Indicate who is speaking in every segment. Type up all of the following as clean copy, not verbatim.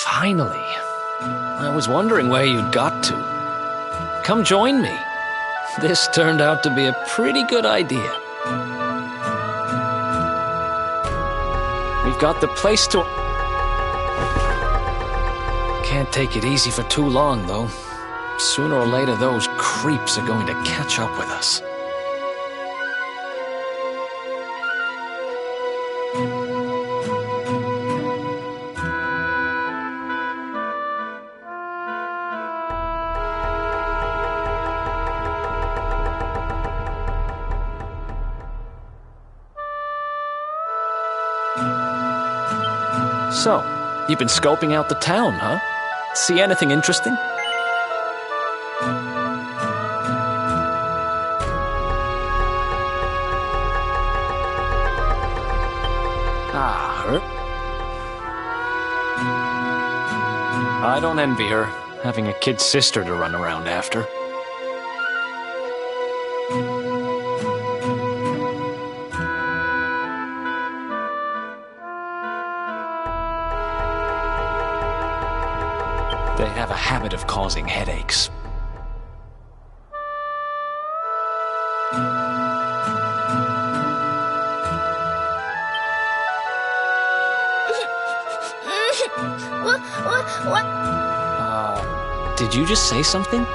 Speaker 1: Finally. I was wondering where you'd got to. Come join me. This turned out to be a pretty good idea. We've got the place to... Can't take it easy for too long, though. Sooner or later, those creeps are going to catch up with us. So, you've been scoping out the town, huh? See anything interesting? Her? I don't envy her, having a kid sister to run around after. They have a habit of causing headaches.
Speaker 2: What?
Speaker 1: Did you just say something?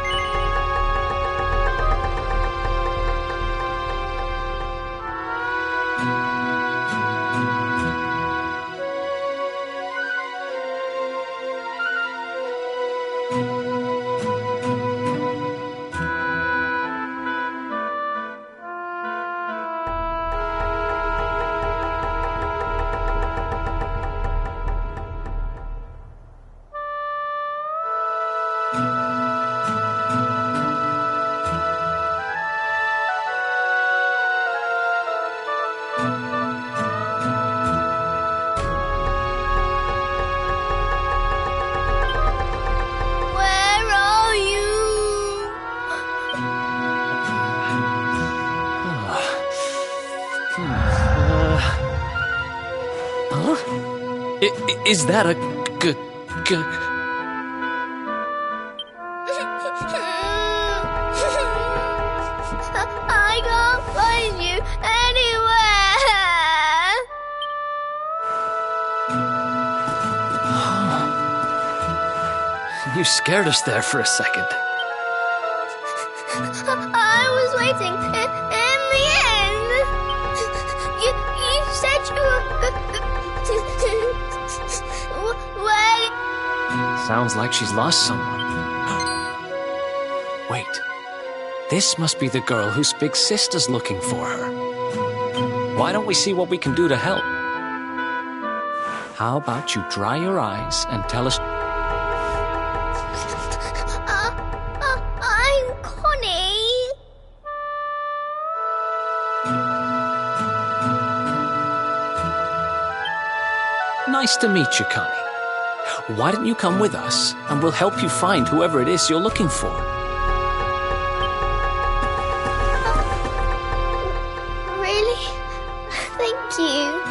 Speaker 1: Is that a
Speaker 2: I can't find you anywhere.
Speaker 1: You scared us there for a second.
Speaker 2: I was waiting. In the end, you said you were... Wait.
Speaker 1: Sounds like she's lost someone. Wait. This must be the girl whose big sister's looking for her. Why don't we see what we can do to help? How about you dry your eyes and tell us...
Speaker 2: I'm Connie.
Speaker 1: Nice to meet you, Connie. Why don't you come with us, and we'll help you find whoever it is you're looking for.
Speaker 2: Really? Thank you.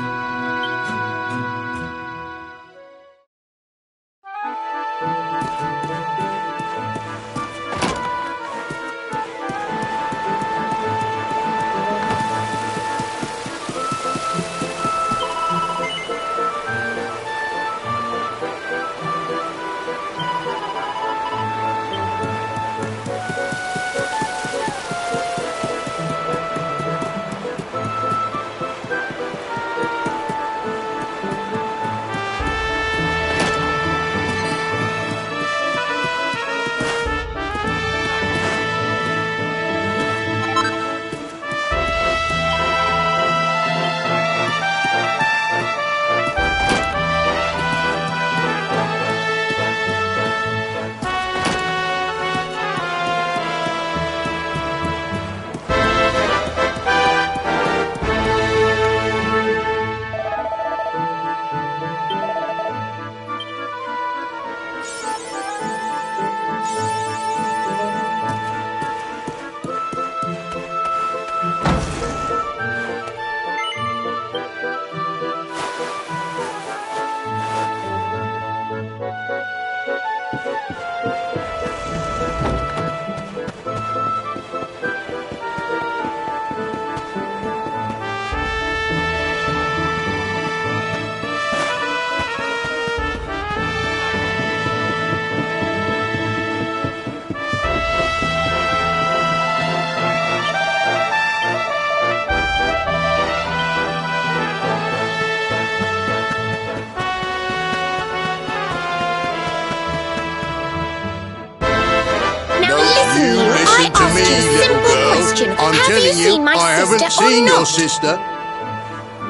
Speaker 2: ask you a simple question.
Speaker 3: I'm
Speaker 2: Have
Speaker 3: telling
Speaker 2: you seen my
Speaker 3: I haven't
Speaker 2: sister or
Speaker 3: seen your
Speaker 2: not?
Speaker 3: sister.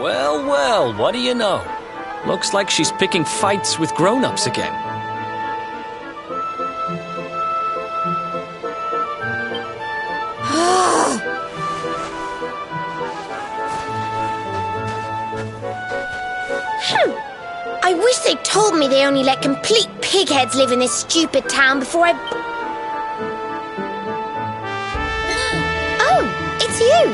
Speaker 1: Well, well, what do you know? Looks like she's picking fights with grown-ups again.
Speaker 2: I wish they'd told me they only let complete pigheads live in this stupid town before I... Oh, it's you!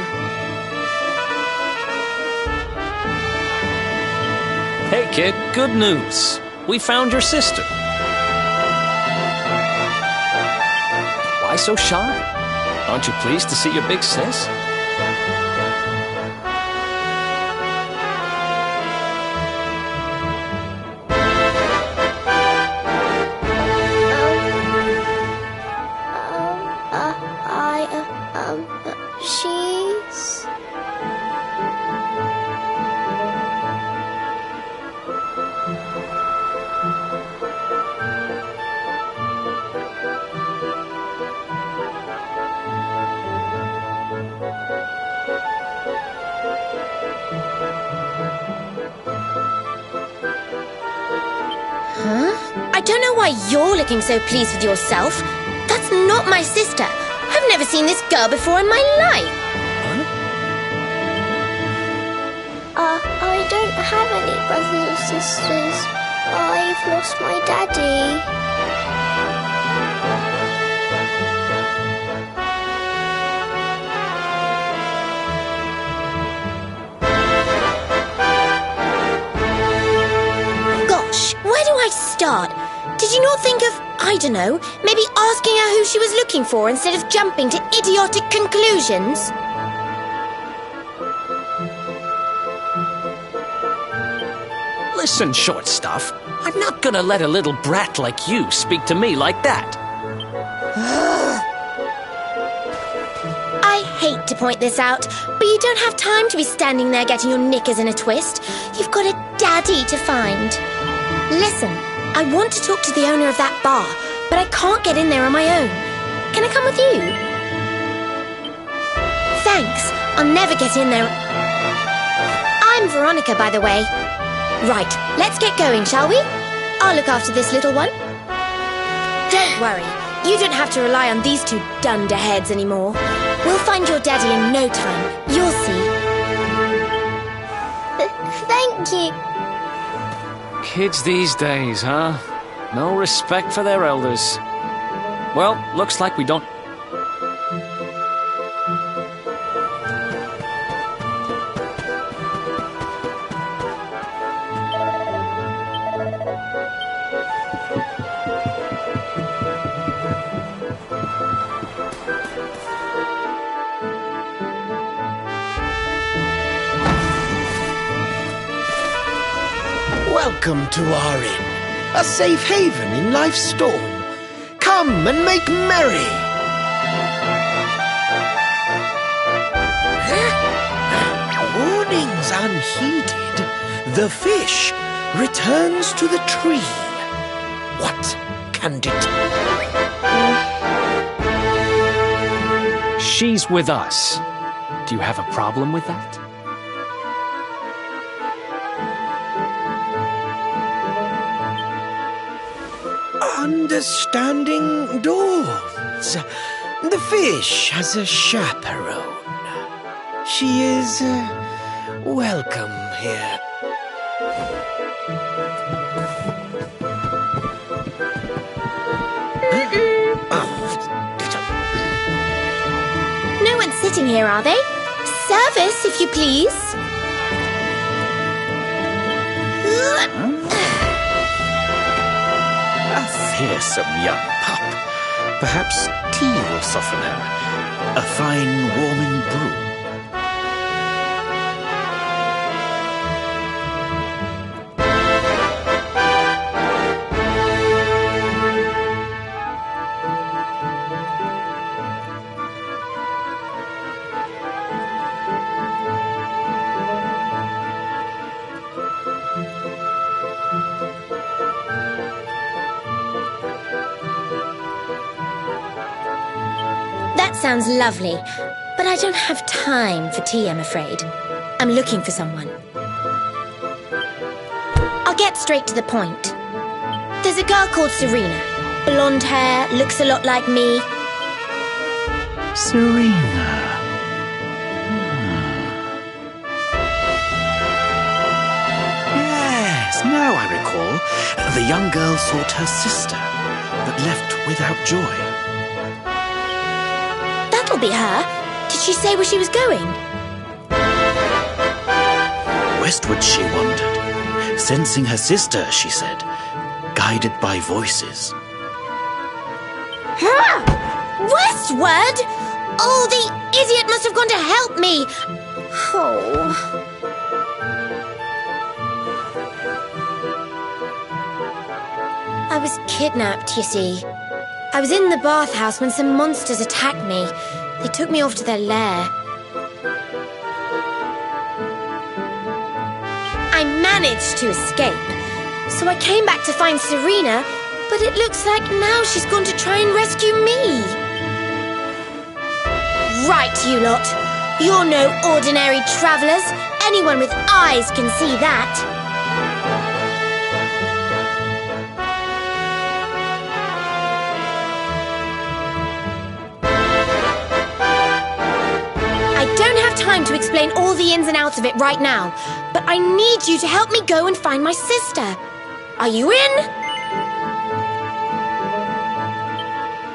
Speaker 1: Hey, kid, good news. We found your sister. Why so shy? Aren't you pleased to see your big sis?
Speaker 2: She's... Huh? I don't know why you're looking so pleased with yourself. That's not my sister. I've never seen this girl before in my life.
Speaker 1: Huh?
Speaker 2: I don't have any brothers or sisters. I've lost my daddy. Gosh, where do I start? Did you not think of, I don't know, maybe asking her who she was looking for instead of jumping to idiotic conclusions?
Speaker 1: Listen, short stuff. I'm not gonna let a little brat like you speak to me like that.
Speaker 2: I hate to point this out, but you don't have time to be standing there getting your knickers in a twist. You've got a daddy to find. Listen, I want to talk to the owner of that bar, but I can't get in there on my own. Can I come with you? Thanks, I'll never get in there. I'm Veronica, by the way. Right, let's get going, shall we? I'll look after this little one. Don't worry, you don't have to rely on these two dunderheads anymore. We'll find your daddy in no time. You'll see. Thank you.
Speaker 1: Kids these days, huh? No respect for their elders. Well, looks like we don't...
Speaker 4: Welcome to our inn, a safe haven in life's storm. Come and make merry. Warnings unheeded, the fish returns to the tree. What can it...
Speaker 1: She's with us. Do you have a problem with that?
Speaker 4: Understanding dawns. The fish has a chaperone. She is welcome here.
Speaker 2: No one's sitting here, are they? Service, if you please.
Speaker 4: A fearsome young pup. Perhaps tea will soften her. A fine warming brew.
Speaker 2: sounds lovely, but I don't have time for tea, I'm afraid. I'm looking for someone. I'll get straight to the point. There's a girl called Serena. Blonde hair, looks a lot like me.
Speaker 4: Serena. Yes, now I recall. The young girl sought her sister, but left without joy.
Speaker 2: That'll be her. Did she say where she was going?
Speaker 4: Westward she wandered, sensing her sister, she said, guided by voices.
Speaker 2: Westward? Oh, the idiot must have gone to help me. Oh. I was kidnapped, you see. I was in the bathhouse when some monsters attacked me. They took me off to their lair. I managed to escape, so I came back to find Serena, but it looks like now she's gone to try and rescue me. Right, you lot. You're no ordinary travellers. Anyone with eyes can see that. I don't have time to explain all the ins and outs of it right now, but I need you to help me go and find my sister. Are you in?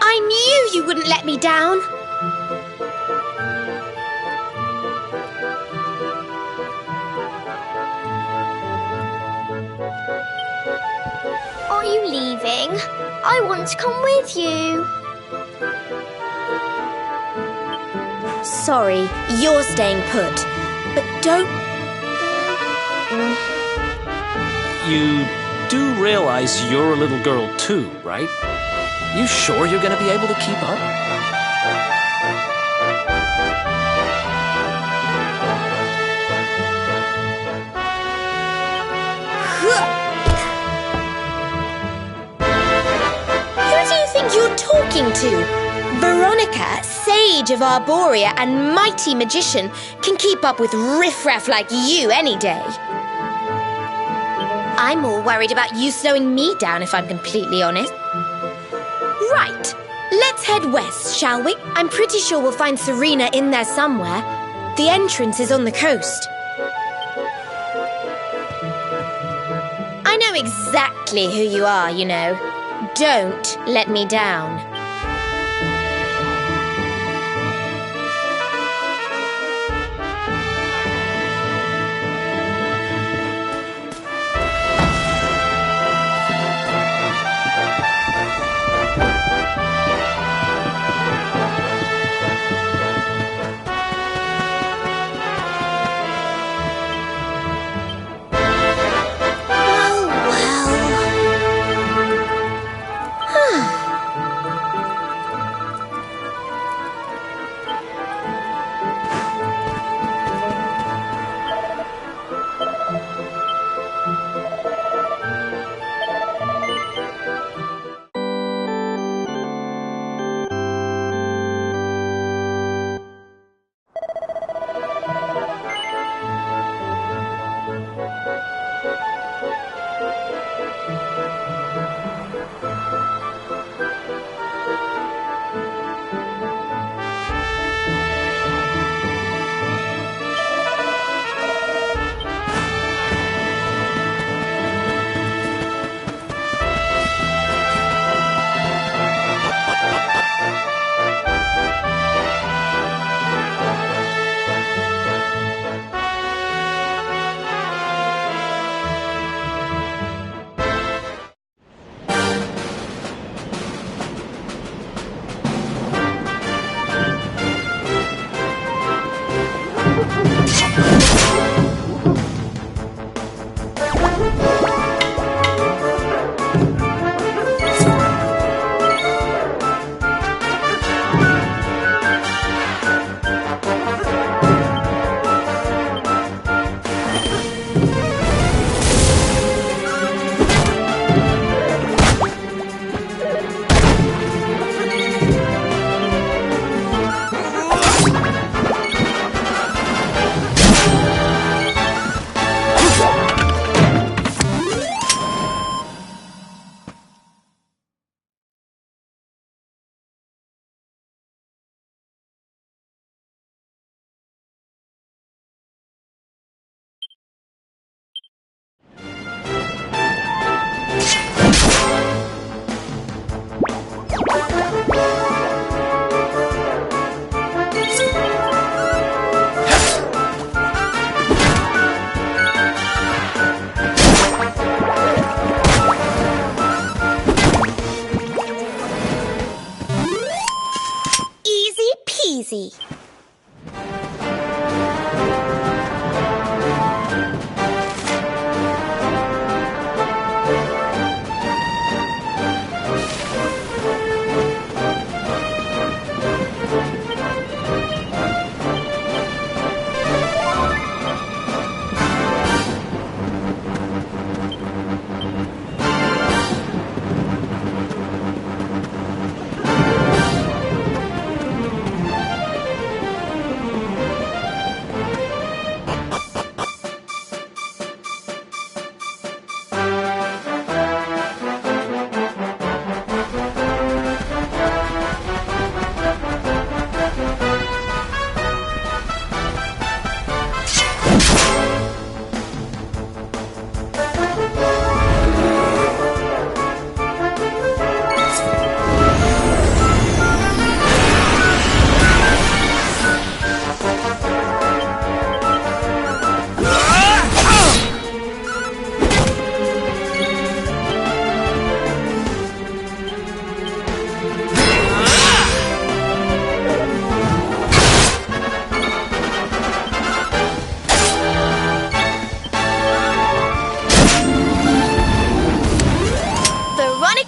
Speaker 2: I knew you wouldn't let me down.
Speaker 3: Are you leaving? I want to come with you.
Speaker 2: Sorry, you're staying put, but don't...
Speaker 1: You do realize you're a little girl too, right? You sure you're gonna be able to keep up?
Speaker 2: Who do you think you're talking to? Veronica, sage of Arborea and mighty magician, can keep up with riffraff like you any day. I'm more worried about you slowing me down, if I'm completely honest. Right, let's head west, shall we? I'm pretty sure we'll find Serena in there somewhere. The entrance is on the coast. I know exactly who you are, you know. Don't let me down.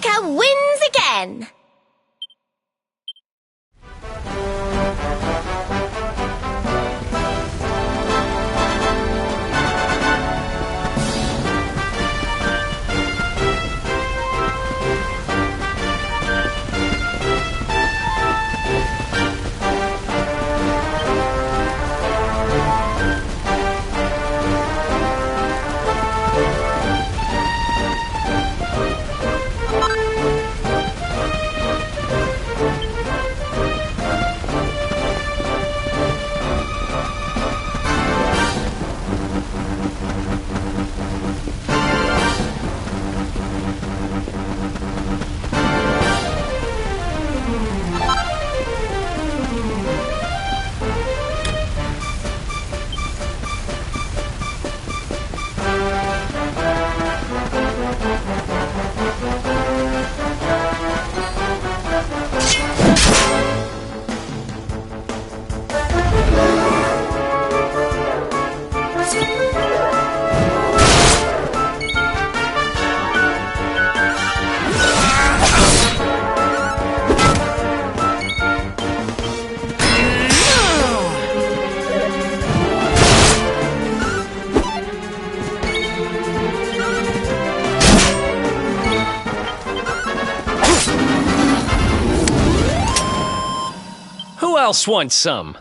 Speaker 3: Veronica wins again!
Speaker 1: Who else wants some?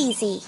Speaker 2: peasy.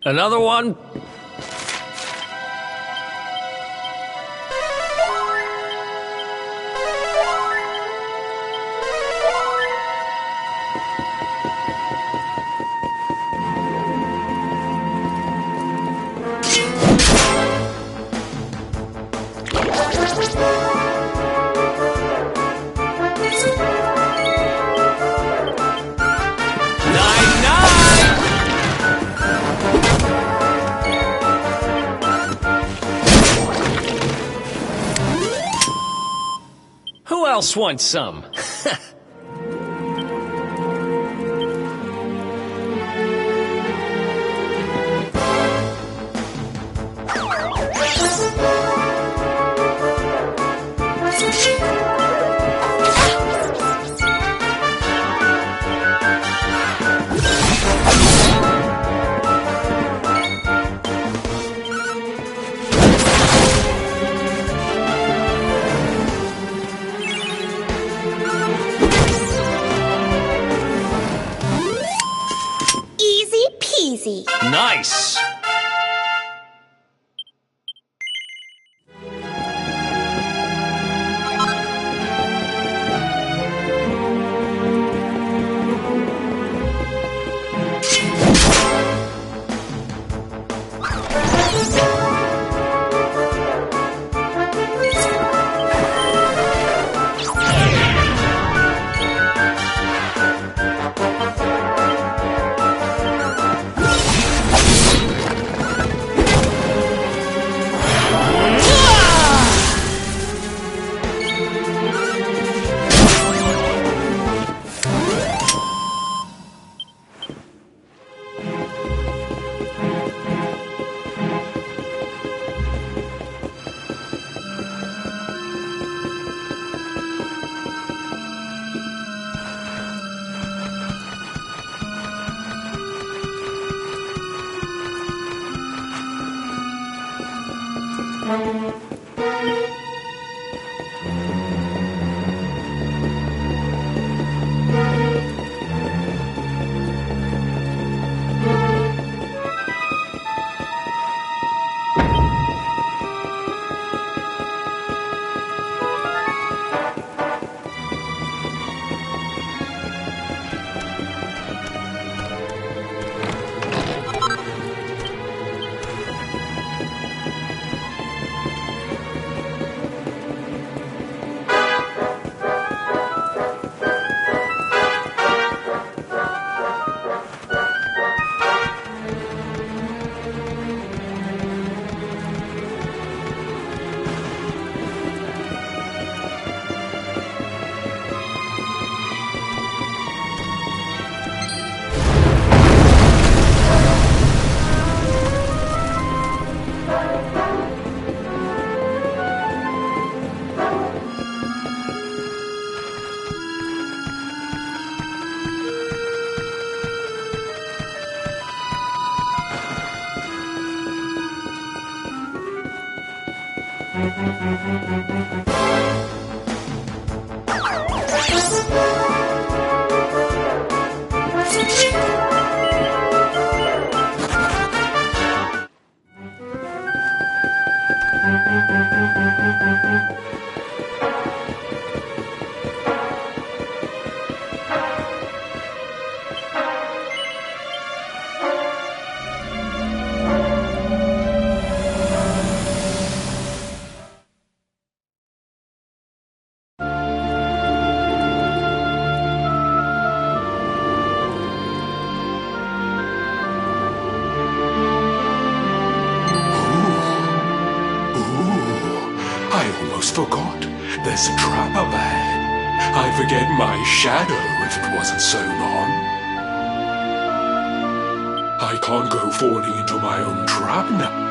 Speaker 1: Another one? Who else wants some?
Speaker 2: Easy peasy.
Speaker 1: Nice!
Speaker 5: I almost forgot. There's a trap up ahead. I'd forget my shadow if it wasn't so long. I can't go falling into my own trap now.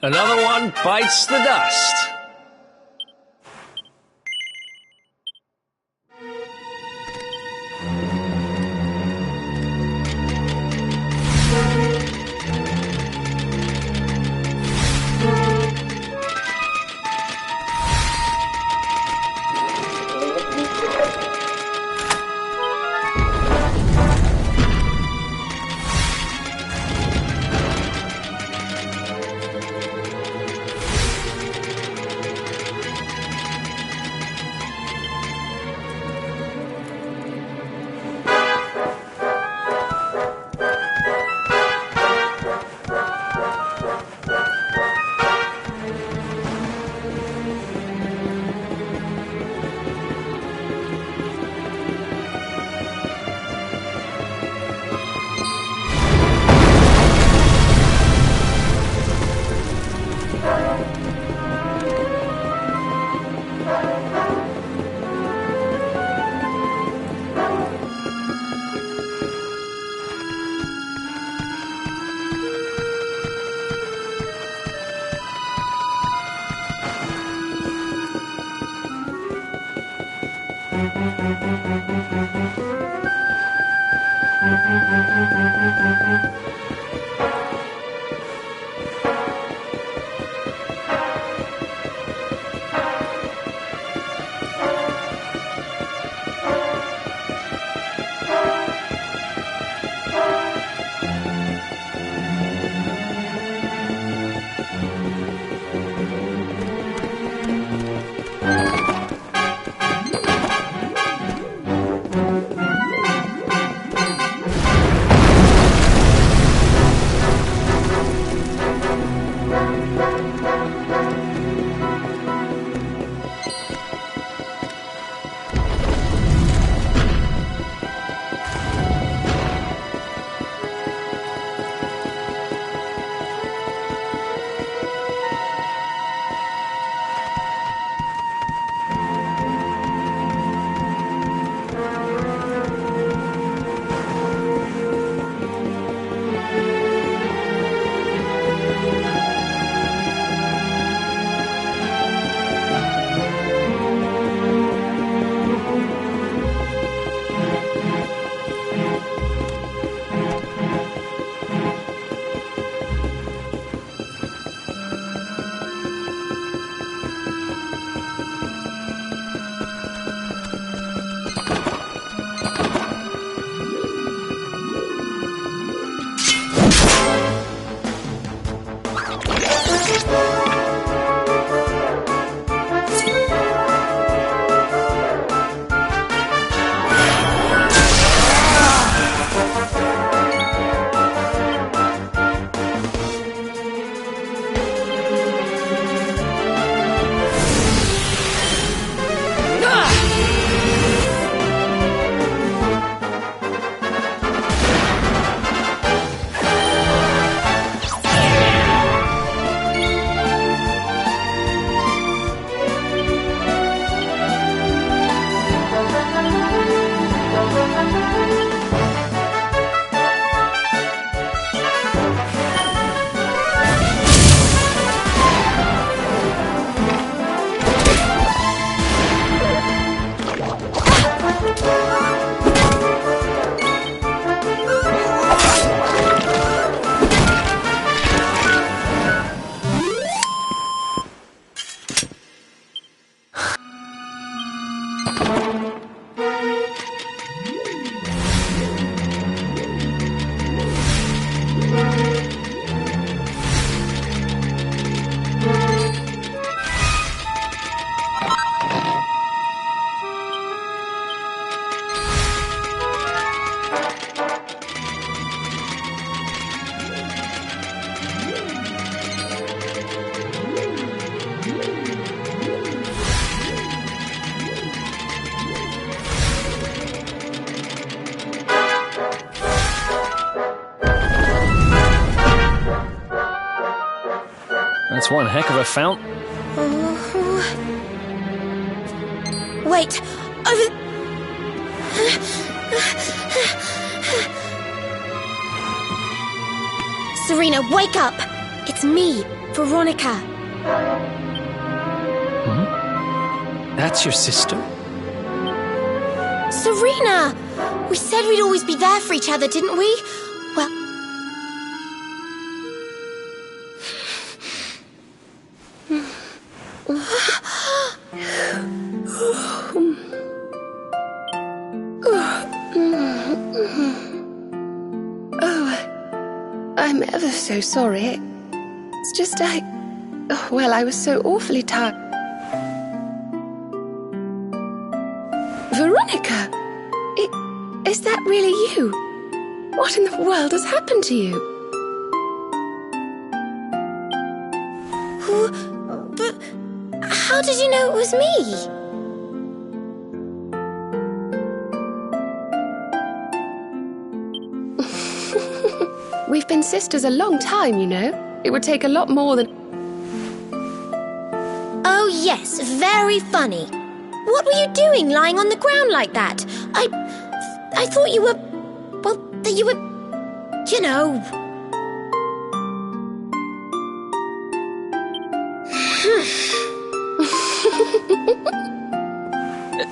Speaker 1: Another one bites the dust. It's one heck of a fountain.
Speaker 2: Wait, over... Serena, wake up! It's me, Veronica.
Speaker 1: That's your sister?
Speaker 2: Serena! We said we'd always be there for each other, didn't we? Well...
Speaker 6: I'm ever so sorry. It's just I was so awfully tired. Veronica! Is that really you? What in the world has happened to you?
Speaker 2: But how did you know it was me?
Speaker 6: We've been sisters a long time, you know. It would take a lot more than...
Speaker 2: Oh, yes, very funny. What were you doing lying on the ground like that? I thought you were... Well, that you were... You know...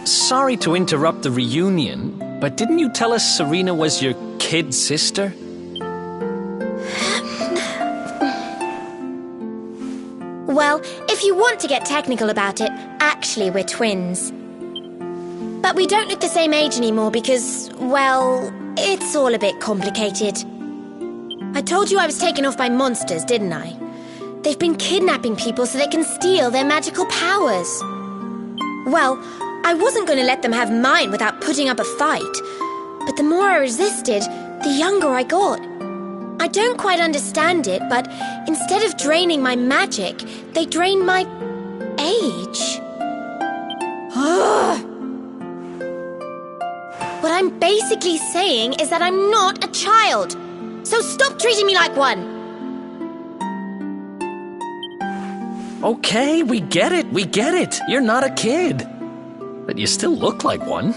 Speaker 1: Sorry to interrupt the reunion, but didn't you tell us Serena was your kid sister?
Speaker 2: Well, if you want to get technical about it, actually we're twins. But we don't look the same age anymore because, well, it's all a bit complicated. I told you I was taken off by monsters, didn't I? They've been kidnapping people so they can steal their magical powers. Well, I wasn't going to let them have mine without putting up a fight. But the more I resisted, the younger I got. I don't quite understand it, but instead of draining my magic, they drain my age. What I'm basically saying is that I'm not a child. So stop treating me like one.
Speaker 1: Okay, we get it. You're not a kid. But you still look like one.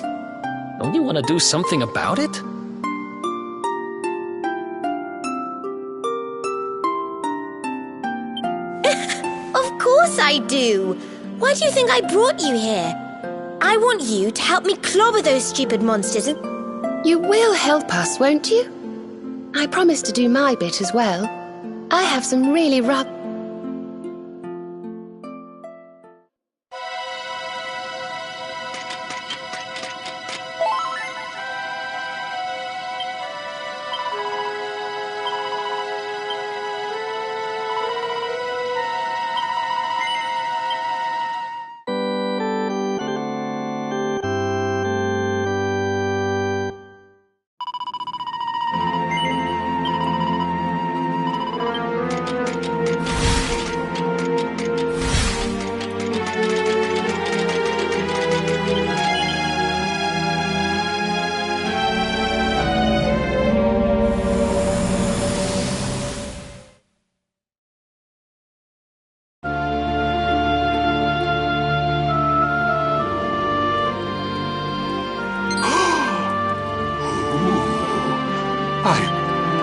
Speaker 1: Don't you want to do something about it?
Speaker 2: Of course I do. Why do you think I brought you here? I want you to help me clobber those stupid monsters and...
Speaker 6: You will help us, won't you? I promise to do my bit as well. I have some really rough...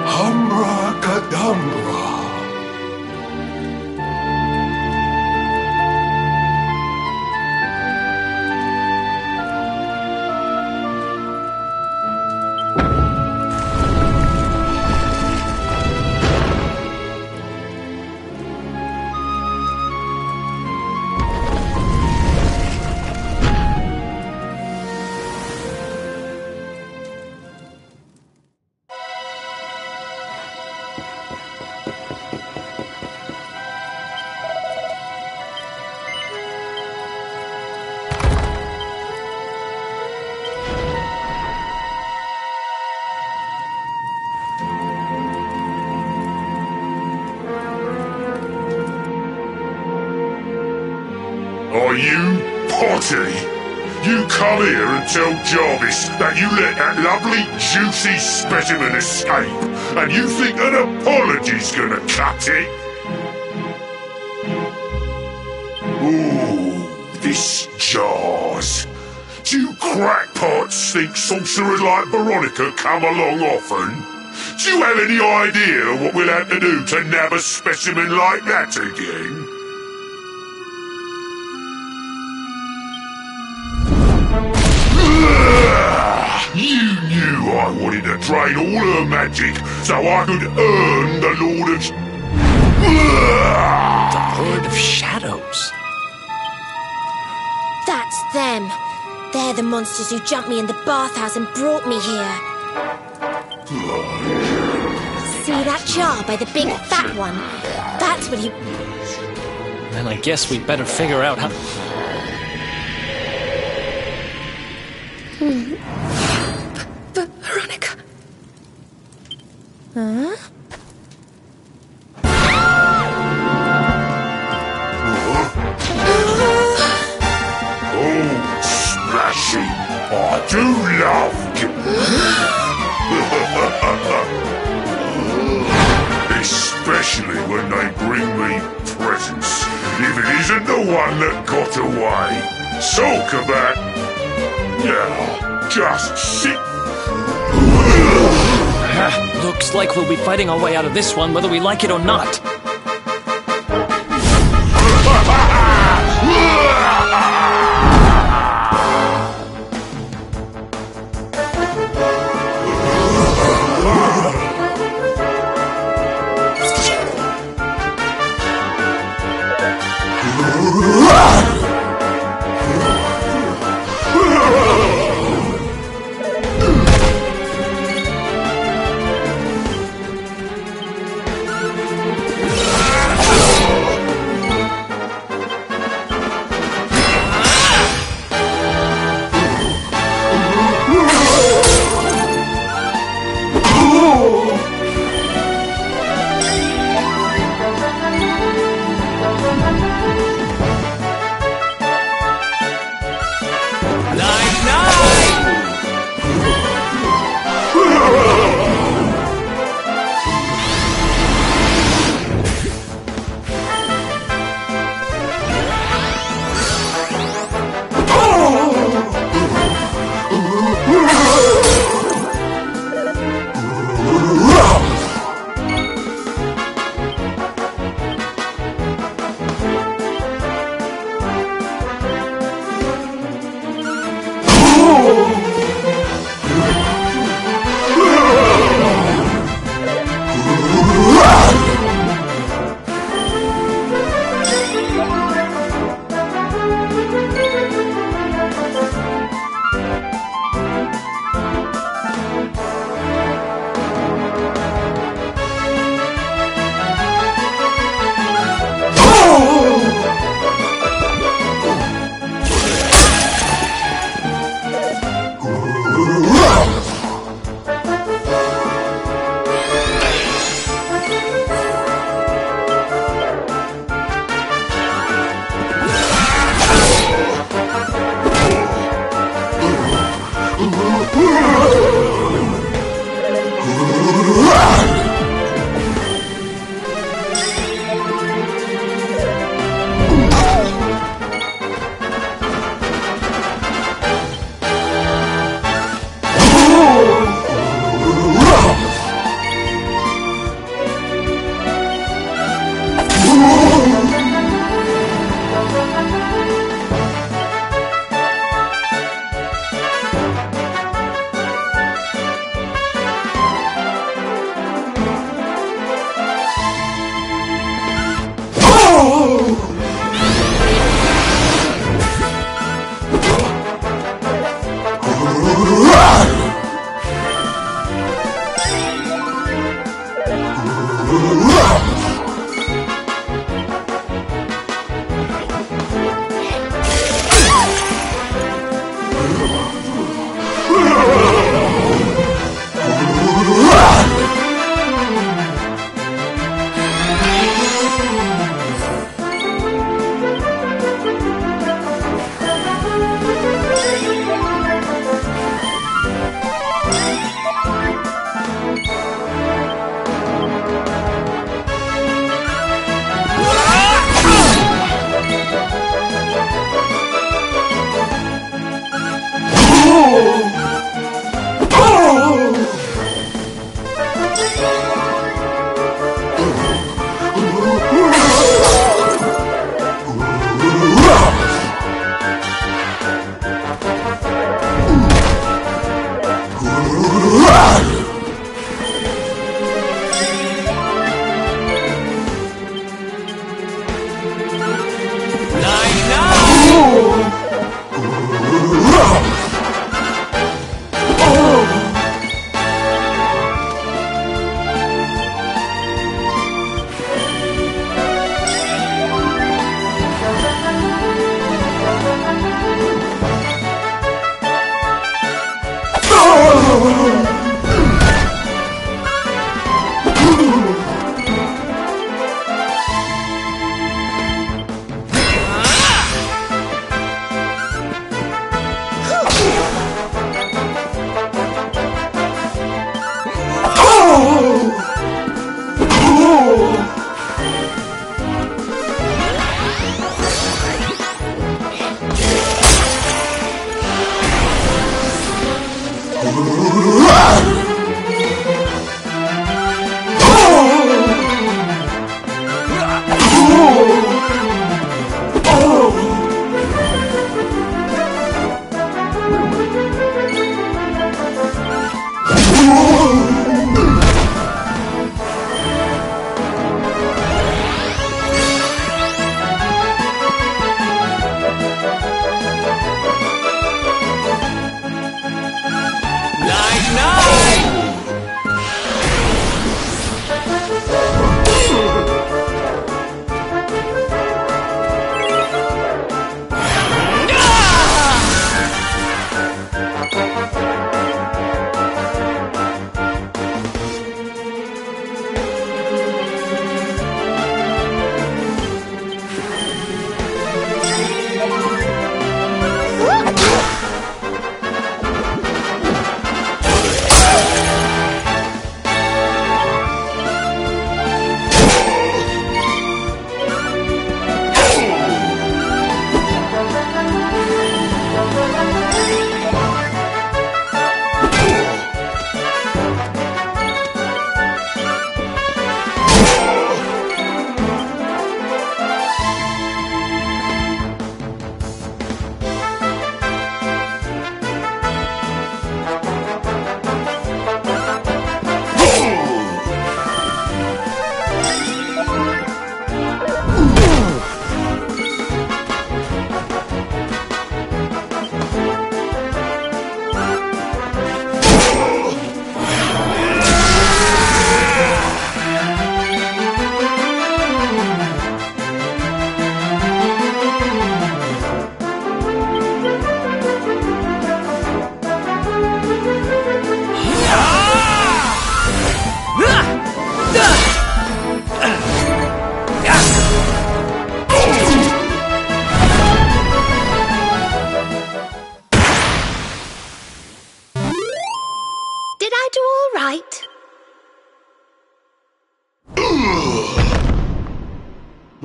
Speaker 5: Abracadabra. Are you potty? You come here and tell Jarvis that you let that lovely, juicy specimen escape, and you think an apology's gonna cut it? Ooh, this jars. Do you crackpots think sorcerers like Veronica come along often? Do you have any idea what we'll have to do to nab a specimen like that again? You knew I wanted to drain all her magic so I could earn the Lord of...
Speaker 1: The Lord of Shadows.
Speaker 2: That's them. They're the monsters who jumped me in the bathhouse and brought me here. See that jar by the big fat one? That's what he...
Speaker 1: Then I guess we'd better figure out how...
Speaker 6: Veronica.
Speaker 2: Huh?
Speaker 5: Oh, splashy! I do love especially when they bring me presents. If it isn't the one that got away. Talk about... Now, just sit...
Speaker 1: Looks like we'll be fighting our way out of this one whether we like it or not.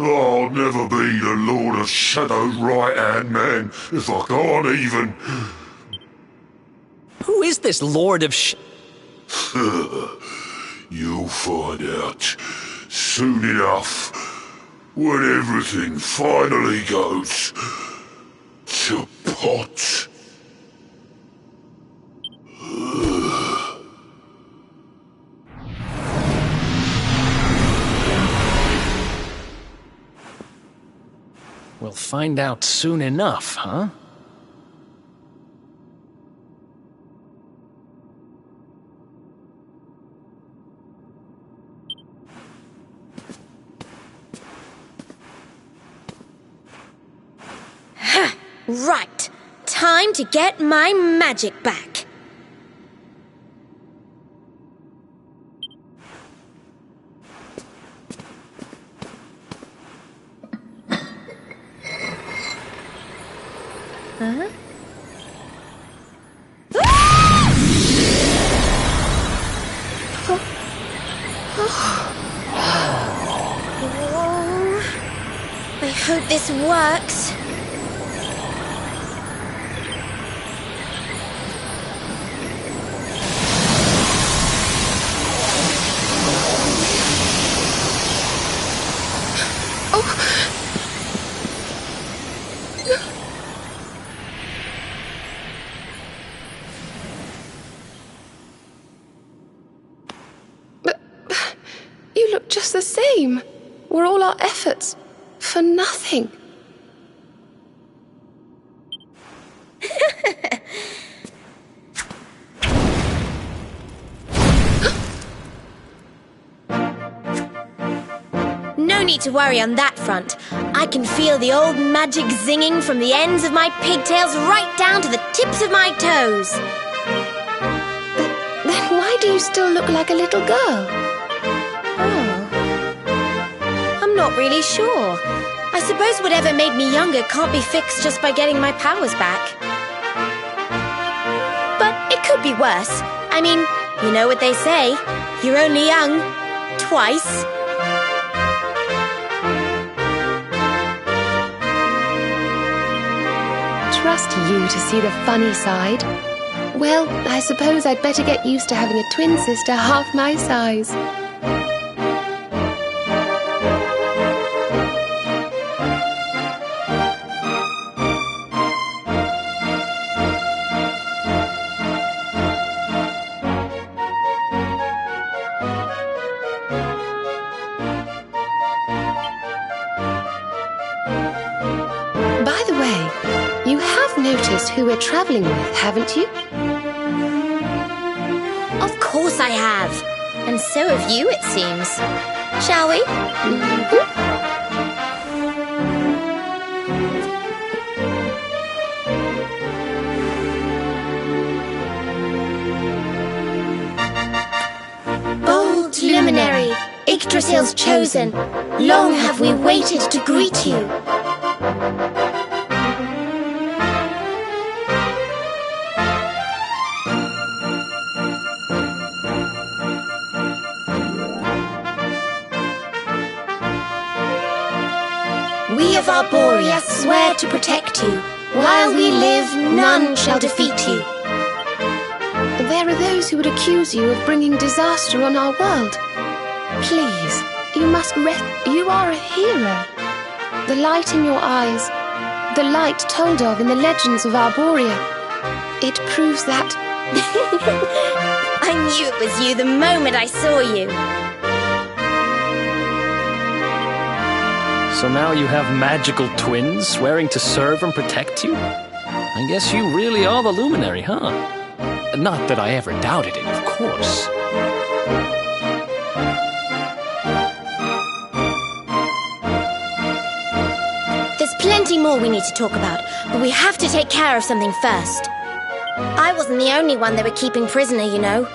Speaker 5: I'll never be the Lord of Shadow's right-hand man if I can't even...
Speaker 1: Who is this Lord of
Speaker 5: You'll find out soon enough when everything finally goes to pot.
Speaker 1: We'll find out soon enough, huh?
Speaker 2: Right. Time to get my magic back. Huh? Oh, I hope this works.
Speaker 6: You look just the same. Were all our efforts for nothing?
Speaker 2: No need to worry on that front. I can feel the old magic zinging from the ends of my pigtails right down to the tips of my toes.
Speaker 6: Then why do you still look like a little girl?
Speaker 2: Oh. I'm not really sure. I suppose whatever made me younger can't be fixed just by getting my powers back. But it could be worse. I mean, you know what they say. You're only young twice.
Speaker 6: Trust you to see the funny side. Well, I suppose I'd better get used to having a twin sister half my size. By the way, you have noticed who we're traveling with, haven't you?
Speaker 2: Of course I have. And so have you, it seems. Shall we? Bold luminary, Yggdrasil's chosen, long have we waited to greet you. We of Arborea swear to protect you. While we live, none shall defeat you.
Speaker 6: There are those who would accuse you of bringing disaster on our world. Please, you must you are a hero. The light in your eyes, the light told of in the legends of Arborea, it proves that...
Speaker 2: I knew it was you the moment I saw you.
Speaker 1: So now you have magical twins swearing to serve and protect you? I guess you really are the luminary, huh? Not that I ever doubted it, of course.
Speaker 2: There's plenty more we need to talk about, but we have to take care of something first. I wasn't the only one they were keeping prisoner, you know.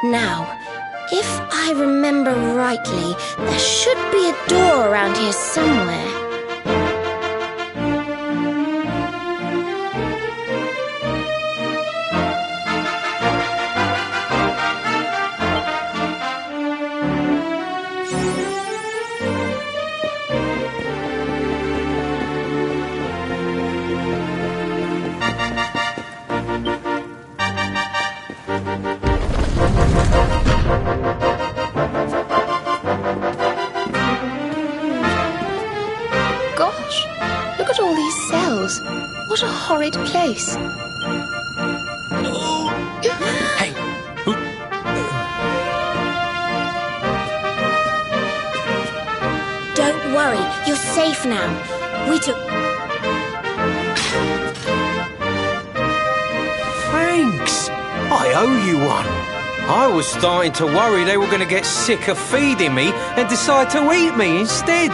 Speaker 2: Now, if I remember rightly, there should be a door around here somewhere.
Speaker 6: all these cells. What a horrid place.
Speaker 1: Hey, who?
Speaker 2: Don't worry, you're safe now. We took...
Speaker 7: Thanks. I owe you one. I was starting to worry they were going to get sick of feeding me and decide to eat me instead.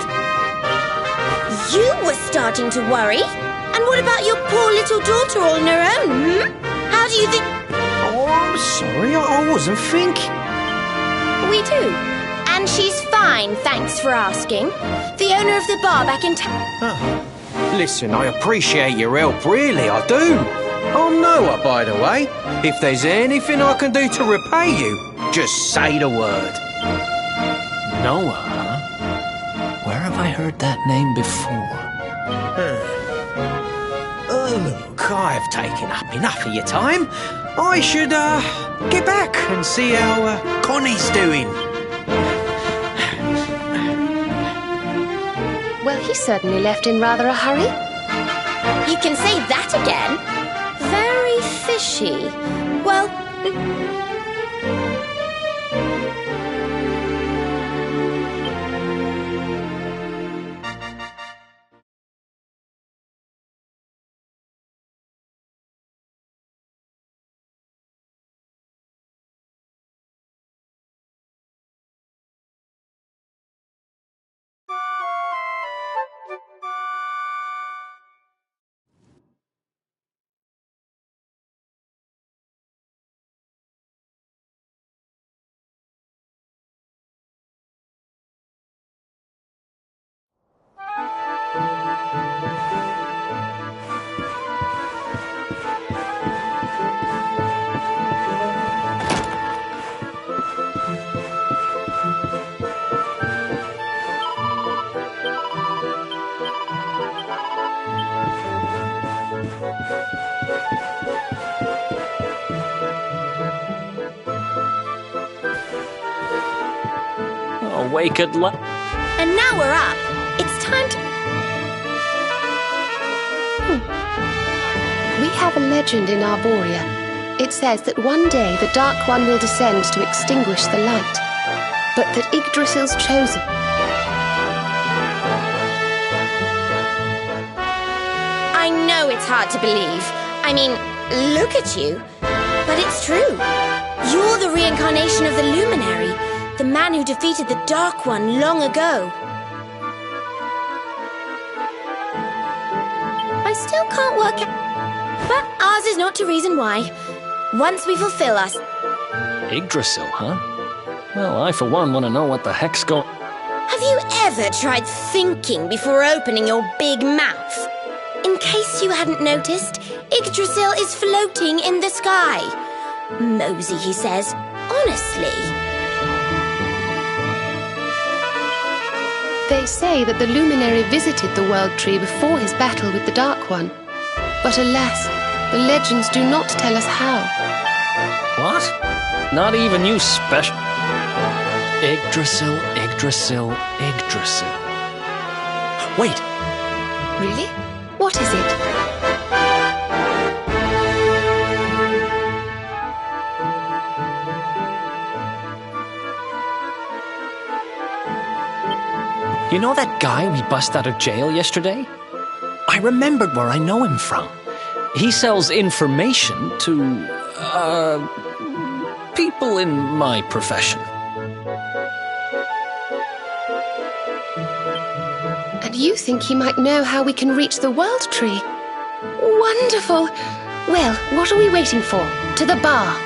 Speaker 2: You were starting to worry? And what about your poor little daughter all on her own, hmm? How do you think...
Speaker 7: Oh, I'm sorry, I wasn't thinking.
Speaker 2: We do. And she's fine, thanks for asking. The owner of the bar back in town...
Speaker 7: Oh. Listen, I appreciate your help, really, I do. I'm Noah, by the way. If there's anything I can do to repay you, just say the word.
Speaker 1: Noah, huh? Where have I heard that name before?
Speaker 7: Look, I've taken up enough of your time. I should, get back and see how, Connie's doing.
Speaker 6: Well, he certainly left in rather a hurry.
Speaker 2: You can say that again. Very fishy. Well...
Speaker 1: Wake at
Speaker 2: And now we're up. It's time to...
Speaker 6: We have a legend in Arborea. It says that one day the Dark One will descend to extinguish the light, but that Yggdrasil's chosen.
Speaker 2: I know it's hard to believe. I mean, look at you. But it's true. You're the reincarnation of the Luminary, the man who defeated the Dark One long ago. I still can't work out... But ours is not to reason why. Once we fulfill us...
Speaker 1: Yggdrasil, huh? Well, I for one want to know what the heck's going...
Speaker 2: Have you ever tried thinking before opening your big mouth? In case you hadn't noticed, Yggdrasil is floating in the sky. Mosey, he says. Honestly.
Speaker 6: They say that the Luminary visited the World Tree before his battle with the Dark One. But alas, the legends do not tell us how.
Speaker 1: What? Not even you special... Yggdrasil, Yggdrasil, Yggdrasil. Wait!
Speaker 6: Really? What is it?
Speaker 1: You know that guy we bust out of jail yesterday? I remembered where I know him from. He sells information to, people in my profession.
Speaker 6: And you think he might know how we can reach the World Tree? Wonderful! Well, what are we waiting for? To the bar!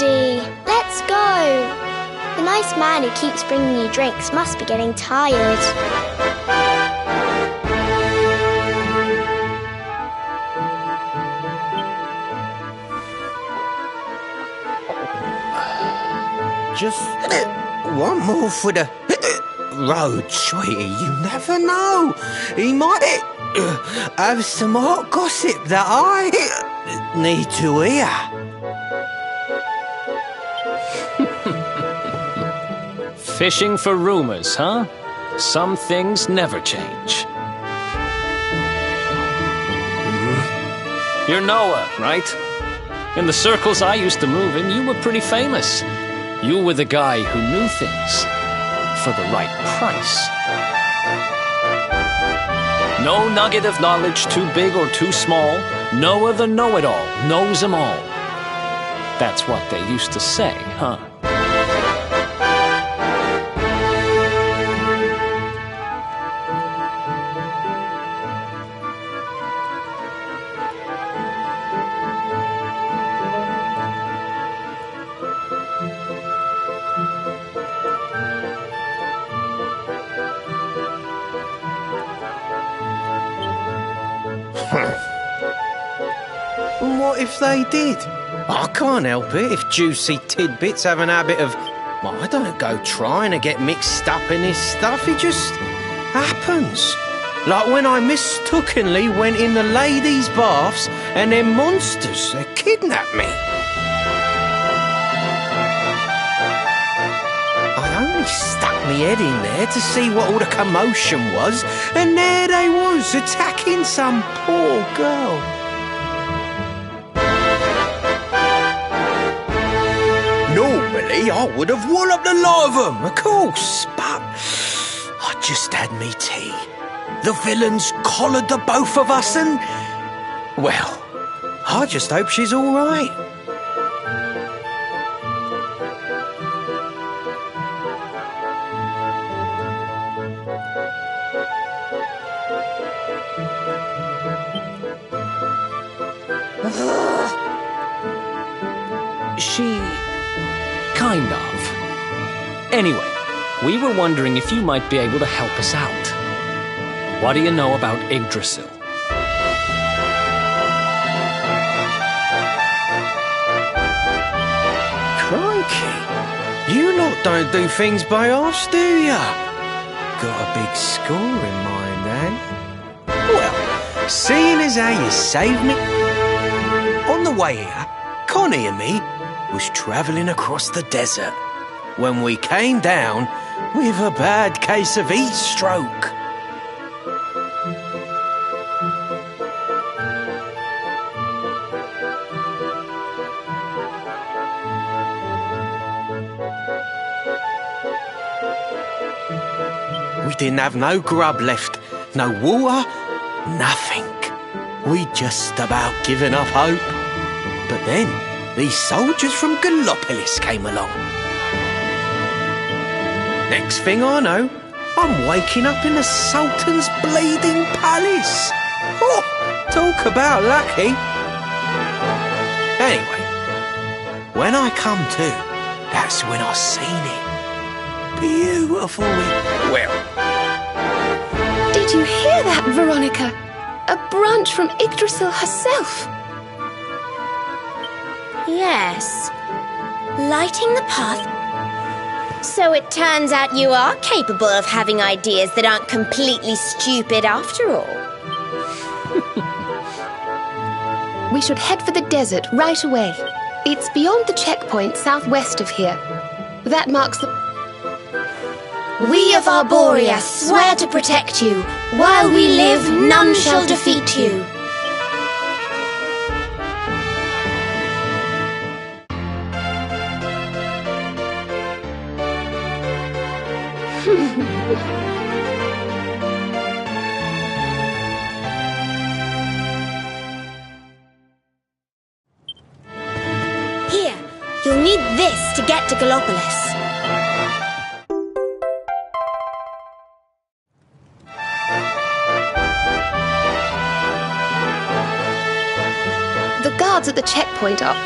Speaker 3: everybody. Let's go. The nice man who keeps bringing you drinks must be getting tired.
Speaker 7: Just one more for the road, sweetie. You never know. He might have some hot gossip that I need to hear.
Speaker 1: Fishing for rumors, huh? Some things never change. You're Noah, right? In the circles I used to move in, you were pretty famous. You were the guy who knew things for the right price. No nugget of knowledge too big or too small. Noah the know-it-all knows 'em all. That's what they used to say, huh?
Speaker 7: What if they did? I can't help it if juicy tidbits have an habit of... Well, I don't go trying to get mixed up in this stuff, it just happens. Like when I mistakenly went in the ladies' baths and them monsters kidnapped me. I only stuck my head in there to see what all the commotion was, and there they was, attacking some poor girl. Normally, I would have walloped the lot of them, of course, but I just had me tea. The villains collared the both of us and... Well, I just hope she's all right.
Speaker 1: She... kind of. Anyway, we were wondering if you might be able to help us out. What do you know about Yggdrasil?
Speaker 7: Crikey, you lot don't do things by halves, do ya? Got a big score in mind, eh? Well, seeing as how you saved me... On the way here, Connie and me was travelling across the desert when we came down with a bad case of heat stroke. We didn't have no grub left, no water, nothing. We'd just about given up hope. But then these soldiers from Gallopolis came along. Next thing I know, I'm waking up in the Sultan's bleeding palace. Oh, talk about lucky. Anyway, when I come to, that's when I seen it. Beautiful. Well,
Speaker 6: Did you hear that, Veronica? A branch from Yggdrasil herself.
Speaker 2: Yes. Lighting the path. So it turns out you are capable of having ideas that aren't completely stupid after all.
Speaker 6: We should head for the desert right away. It's beyond the checkpoint southwest of here. That marks the...
Speaker 2: We of Arborea swear to protect you. While we live, none shall defeat you. Here, you'll need this to get to Gallopolis.
Speaker 6: The guards at the checkpoint are...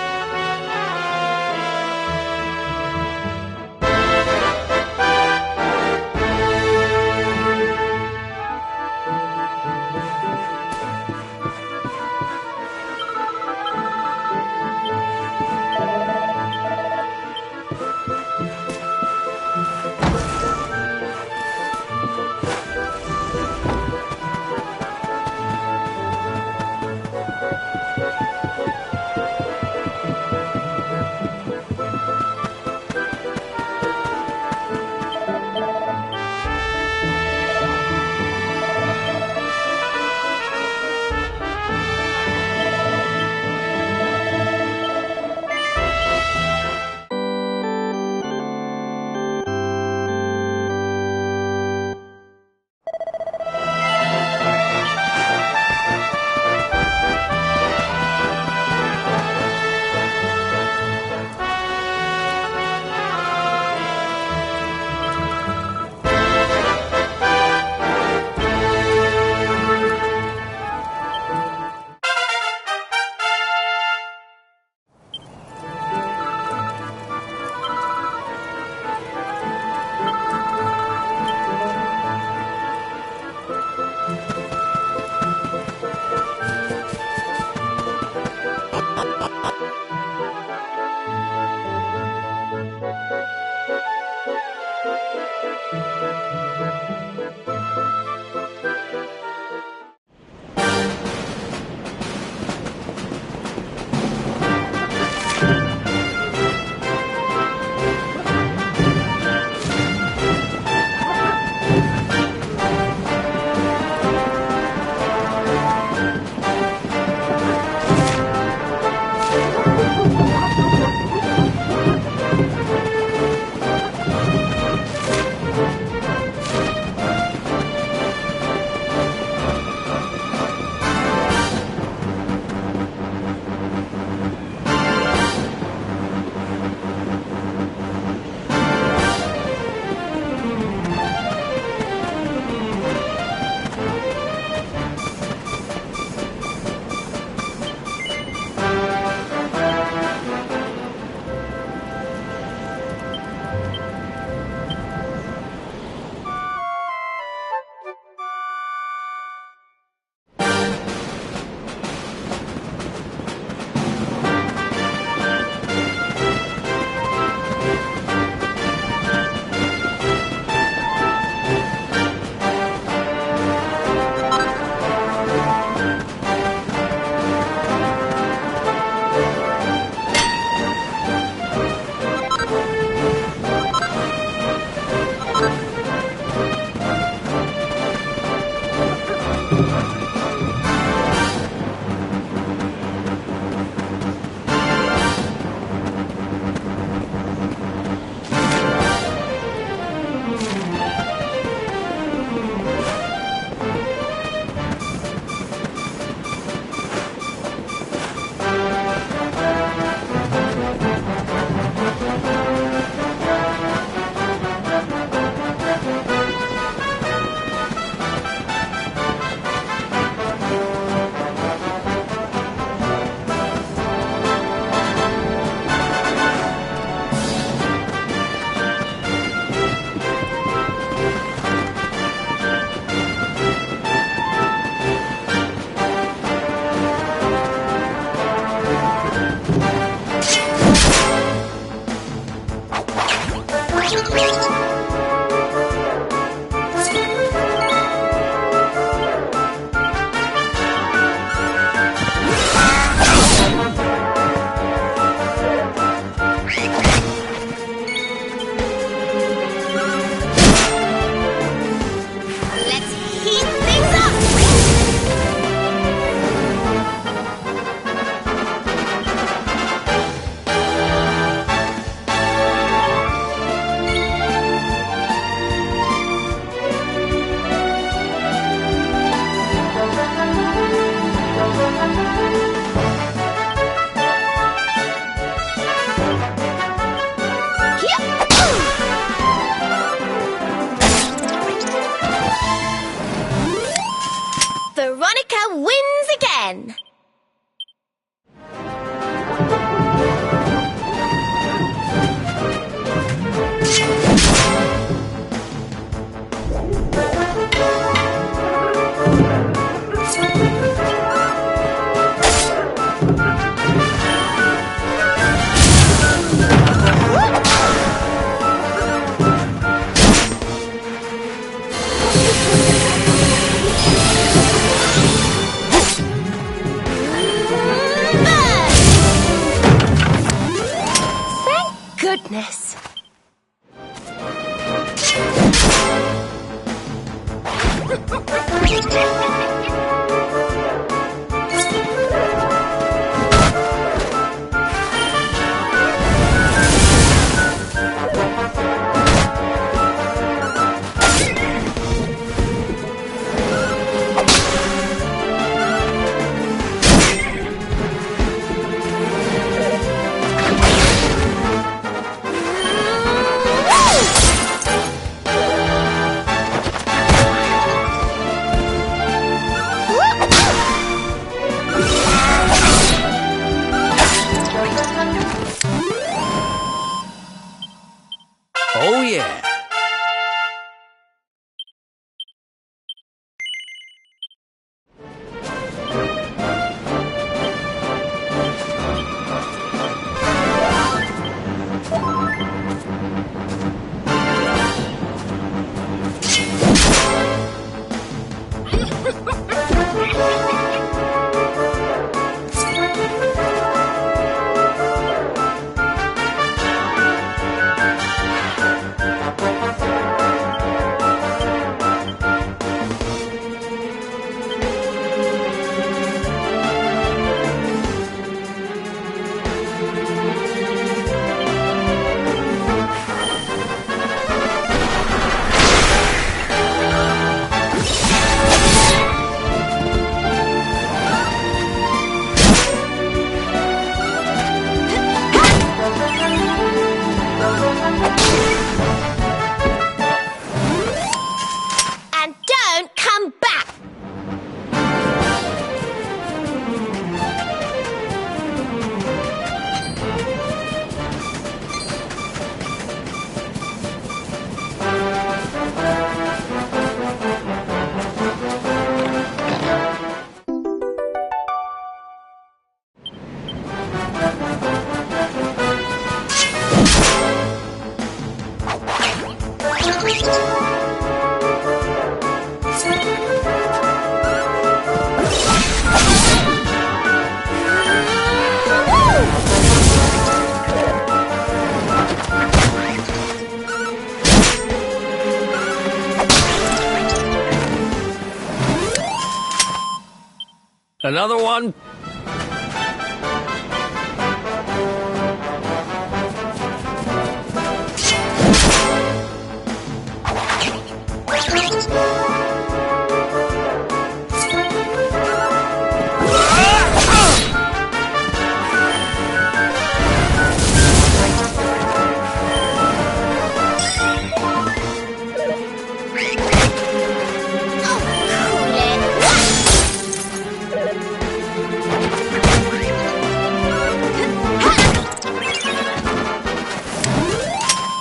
Speaker 1: Another one?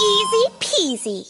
Speaker 3: Easy peasy.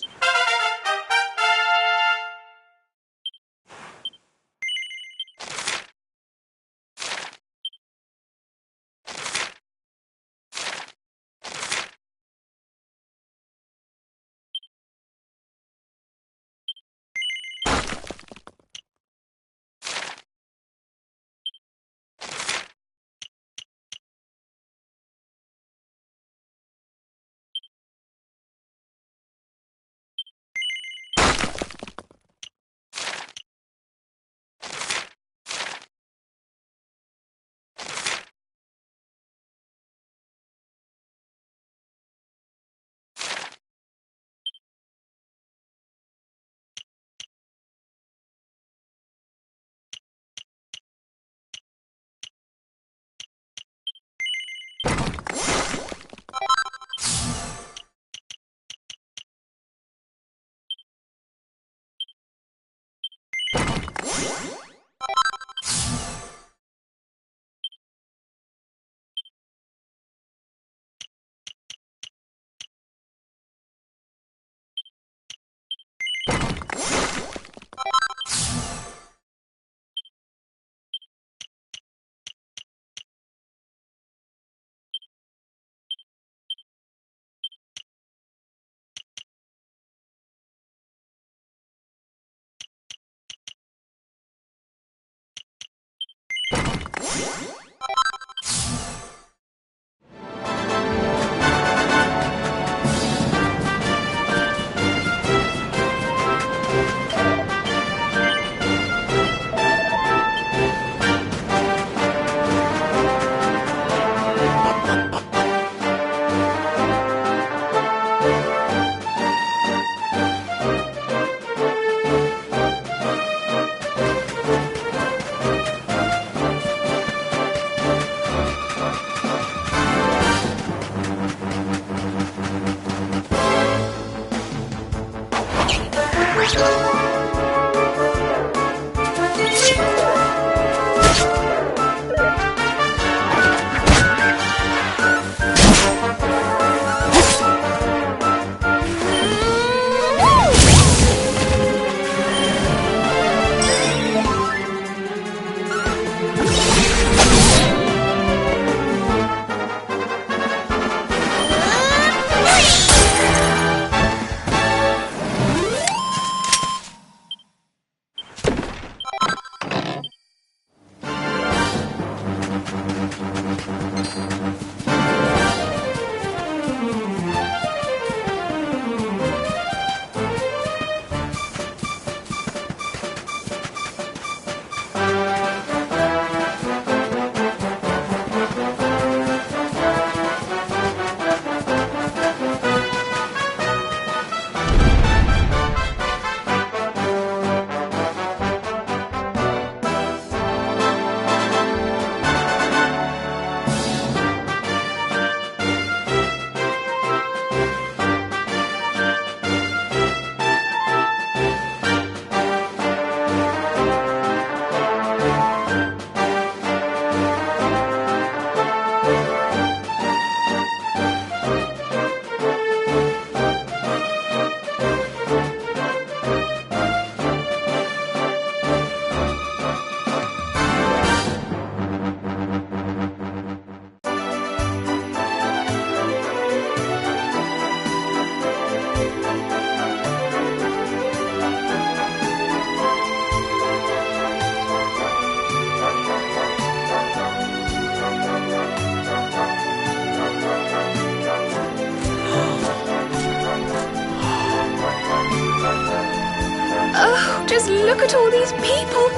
Speaker 6: Oh, just look at all these people!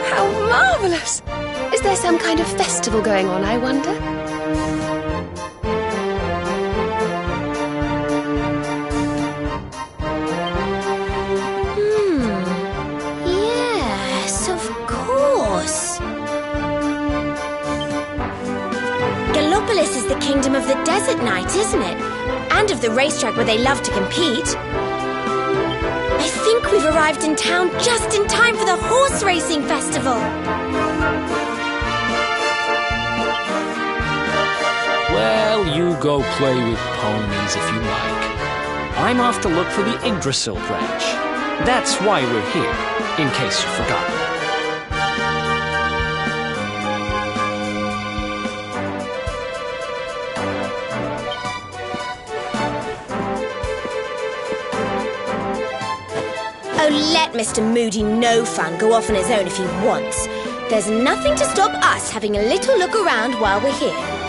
Speaker 6: How marvellous! Is there some kind of festival going on, I wonder?
Speaker 2: Yes, of course. Gallopolis is the kingdom of the desert knight, isn't it? And of the racetrack where they love to compete. I think we've arrived in town just in time for the horse racing festival.
Speaker 1: Well, you go play with ponies if you like. I'm off to look for the Yggdrasil branch. That's why we're here, in case you've forgotten.
Speaker 2: Oh, let Mr. Moody No Fun go off on his own if he wants. There's nothing to stop us having a little look around while we're here.